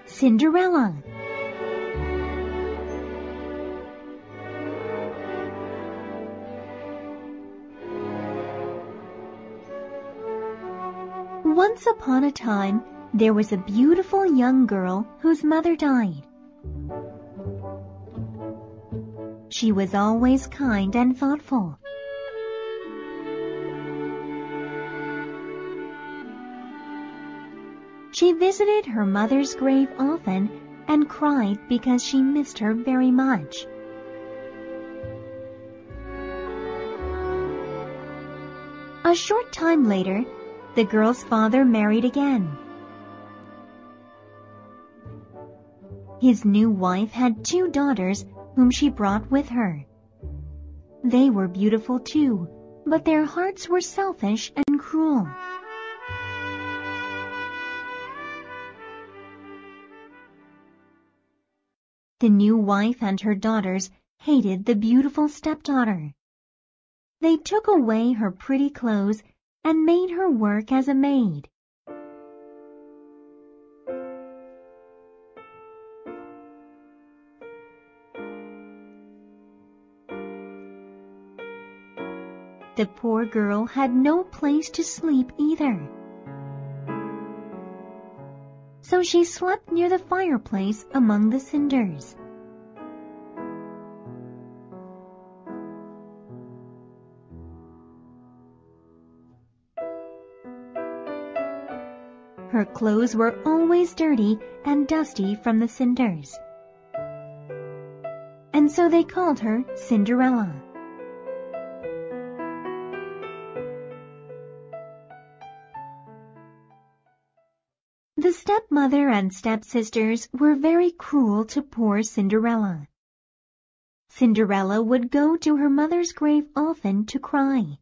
Cinderella. Once upon a time, there was a beautiful young girl whose mother died. She was always kind and thoughtful. She visited her mother's grave often and cried because she missed her very much. A short time later, the girl's father married again. His new wife had 2 daughters whom she brought with her. They were beautiful too, but their hearts were selfish and cruel. The new wife and her daughters hated the beautiful stepdaughter. They took away her pretty clothes and made her work as a maid. The poor girl had no place to sleep either. So she slept near the fireplace among the cinders. Her clothes were always dirty and dusty from the cinders. And so they called her Cinderella. The stepmother and stepsisters were very cruel to poor Cinderella. Cinderella would go to her mother's grave often to cry.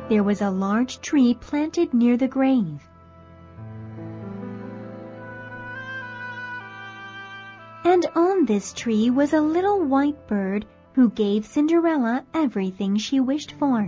There was a large tree planted near the grave. And on this tree was a little white bird who gave Cinderella everything she wished for.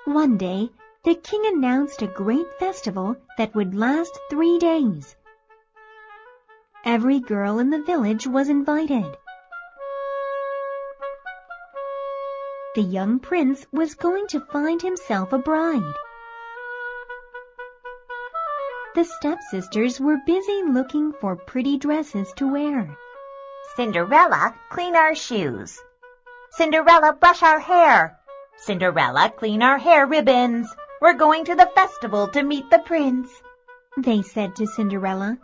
One day, the king announced a great festival that would last 3 days. Every girl in the village was invited. The young prince was going to find himself a bride. The stepsisters were busy looking for pretty dresses to wear. Cinderella, clean our shoes. Cinderella, brush our hair. Cinderella, clean our hair ribbons. We're going to the festival to meet the prince, they said to Cinderella.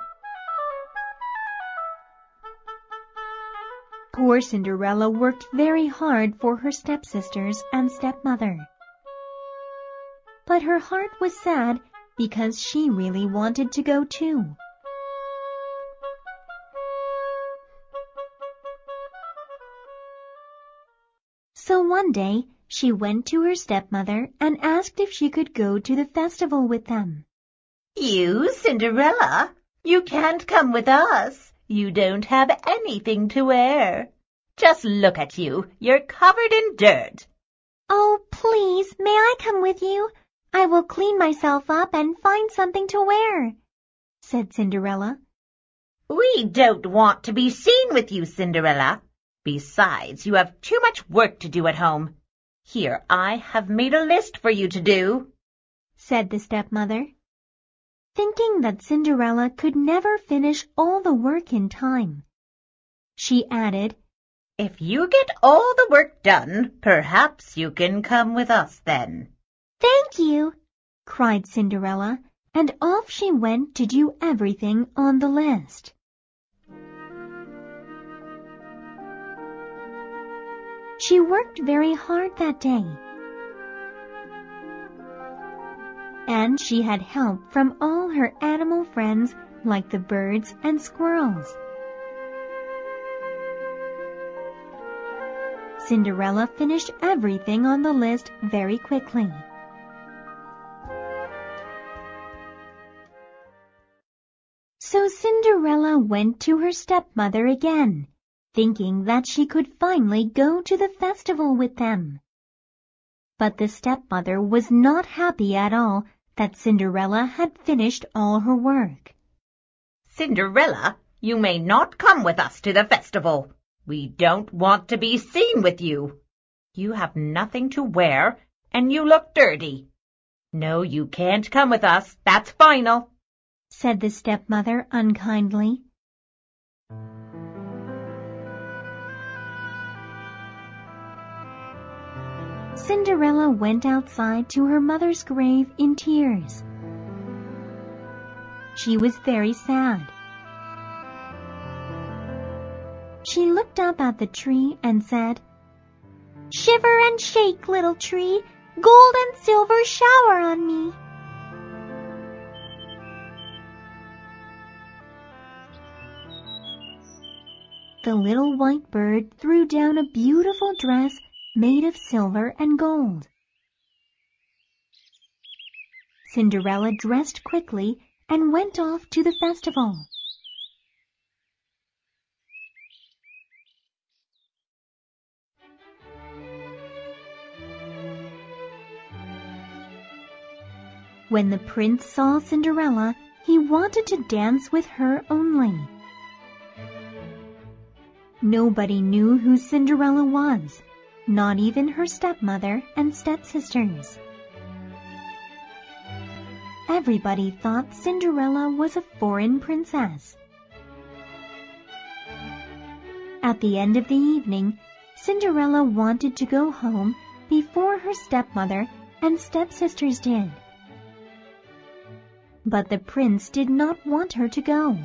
Poor Cinderella worked very hard for her stepsisters and stepmother. But her heart was sad because she really wanted to go too. So one day, she went to her stepmother and asked if she could go to the festival with them. You, Cinderella? You can't come with us. You don't have anything to wear. Just look at you. You're covered in dirt. Oh, please, may I come with you? I will clean myself up and find something to wear, said Cinderella. We don't want to be seen with you, Cinderella. Besides, you have too much work to do at home. Here, I have made a list for you to do, said the stepmother. Thinking that Cinderella could never finish all the work in time, she added, If you get all the work done, perhaps you can come with us then. Thank you, cried Cinderella, and off she went to do everything on the list. She worked very hard that day, and she had help from all her animal friends like the birds and squirrels. Cinderella finished everything on the list very quickly. So Cinderella went to her stepmother again, thinking that she could finally go to the festival with them. But the stepmother was not happy at all that Cinderella had finished all her work. Cinderella, you may not come with us to the festival. We don't want to be seen with you. You have nothing to wear, and you look dirty. No, you can't come with us. That's final, said the stepmother unkindly. Cinderella went outside to her mother's grave in tears. She was very sad. She looked up at the tree and said, "Shiver and shake, little tree, gold and silver shower on me." The little white bird threw down a beautiful dress made of silver and gold. Cinderella dressed quickly and went off to the festival. When the prince saw Cinderella, he wanted to dance with her only. Nobody knew who Cinderella was, not even her stepmother and stepsisters. Everybody thought Cinderella was a foreign princess. At the end of the evening, Cinderella wanted to go home before her stepmother and stepsisters did. But the prince did not want her to go.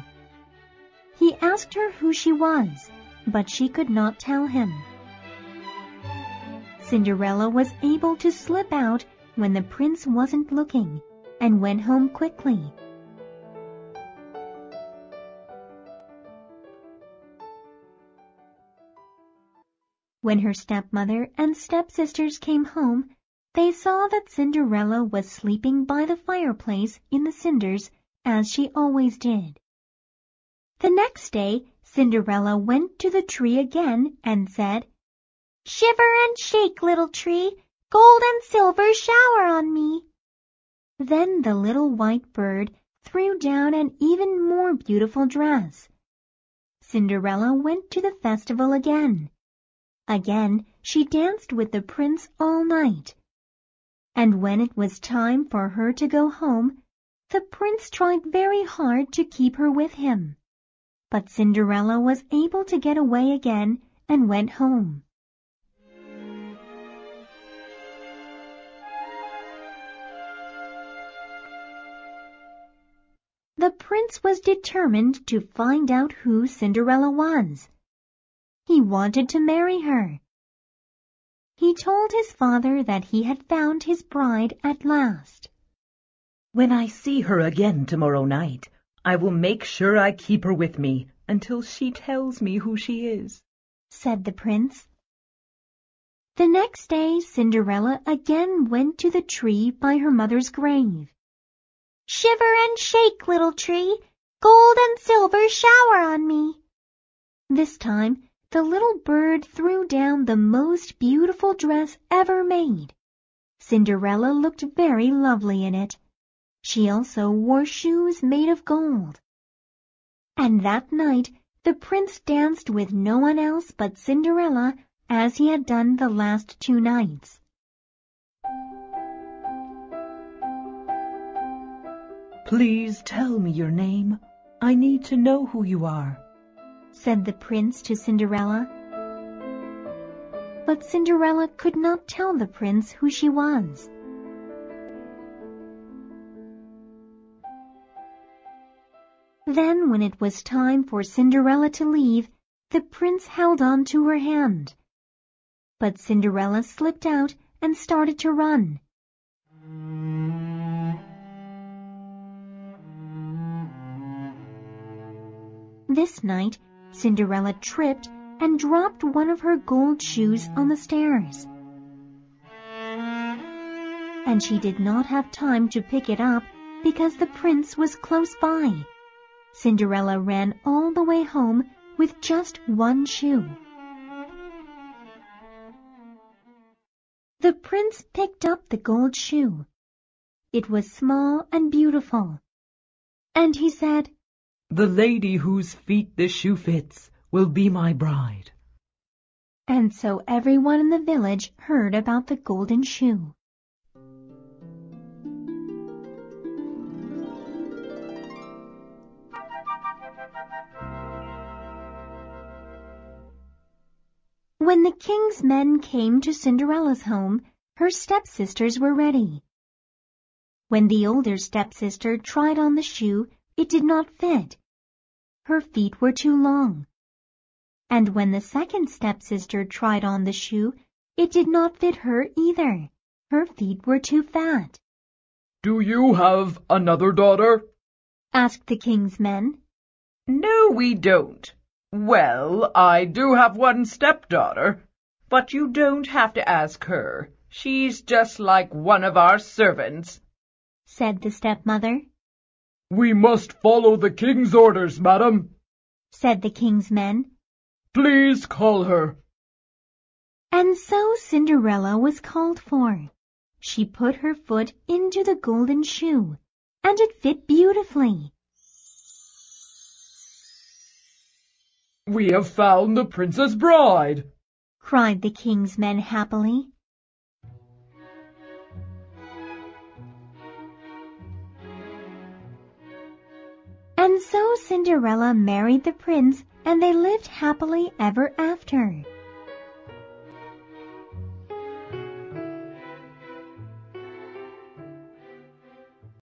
He asked her who she was, but she could not tell him. Cinderella was able to slip out when the prince wasn't looking and went home quickly. When her stepmother and stepsisters came home, they saw that Cinderella was sleeping by the fireplace in the cinders as she always did. The next day, Cinderella went to the tree again and said, "Shiver and shake, little tree, gold and silver shower on me." Then the little white bird threw down an even more beautiful dress. Cinderella went to the festival again. Again, she danced with the prince all night. And when it was time for her to go home, the prince tried very hard to keep her with him. But Cinderella was able to get away again and went home. The prince was determined to find out who Cinderella was. He wanted to marry her. He told his father that he had found his bride at last. "When I see her again tomorrow night, I will make sure I keep her with me until she tells me who she is," said the prince. The next day, Cinderella again went to the tree by her mother's grave. "Shiver and shake, little tree, gold and silver shower on me." This time, the little bird threw down the most beautiful dress ever made. Cinderella looked very lovely in it. She also wore shoes made of gold. And that night, the prince danced with no one else but Cinderella as he had done the last 2 nights. "Please tell me your name. I need to know who you are," said the prince to Cinderella. But Cinderella could not tell the prince who she was. Then, when it was time for Cinderella to leave, the prince held on to her hand. But Cinderella slipped out and started to run. This night, Cinderella tripped and dropped one of her gold shoes on the stairs. And she did not have time to pick it up because the prince was close by. Cinderella ran all the way home with just one shoe. The prince picked up the gold shoe. It was small and beautiful. And he said, "The lady whose feet this shoe fits will be my bride." And so everyone in the village heard about the golden shoe. When the king's men came to Cinderella's home, her stepsisters were ready. When the older stepsister tried on the shoe, it did not fit. Her feet were too long. And when the second stepsister tried on the shoe, it did not fit her either. Her feet were too fat. "Do you have another daughter?" asked the king's men. "No, we don't. Well, I do have one stepdaughter, but you don't have to ask her. She's just like one of our servants," said the stepmother. "We must follow the king's orders, madam," said the king's men. "Please call her." And so Cinderella was called for. She put her foot into the golden shoe, and it fit beautifully. "We have found the princess bride," cried the king's men happily. And so Cinderella married the prince, and they lived happily ever after.